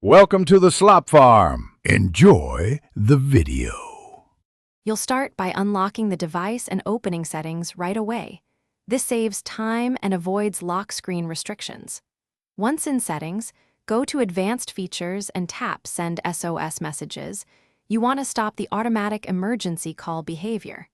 Welcome to the Slop Farm. Enjoy the video. You'll start by unlocking the device and opening settings right away. This saves time and avoids lock screen restrictions. Once in settings, go to Advanced Features and tap Send SOS Messages. You want to stop the automatic emergency call behavior.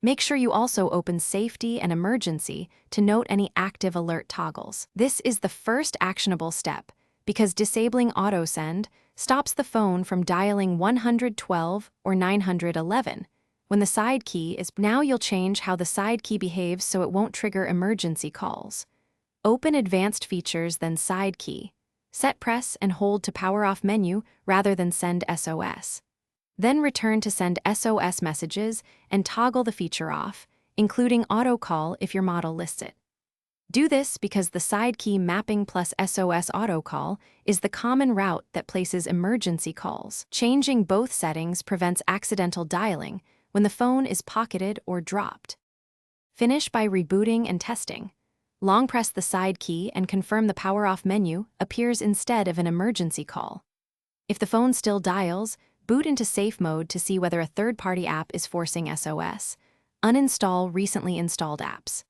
Make sure you also open Safety and Emergency to note any active alert toggles. This is the first actionable step, because disabling auto-send stops the phone from dialing 112 or 911 when the side key is. Now you'll change how the side key behaves so it won't trigger emergency calls. Open Advanced Features, then Side Key. Set press and hold to power off menu rather than Send SOS. Then return to Send SOS Messages and toggle the feature off, including auto call if your model lists it. Do this because the side key mapping plus SOS auto call is the common route that places emergency calls. Changing both settings prevents accidental dialing when the phone is pocketed or dropped. Finish by rebooting and testing. Long press the side key and confirm the power off menu appears instead of an emergency call. If the phone still dials, boot into safe mode to see whether a third-party app is forcing SOS. Uninstall recently installed apps.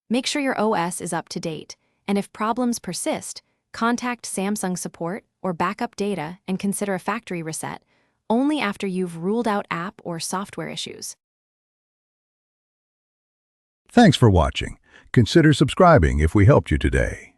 Make sure your OS is up to date, and if problems persist, contact Samsung support or backup data and consider a factory reset only after you've ruled out app or software issues. Thanks for watching. Consider subscribing if we helped you today.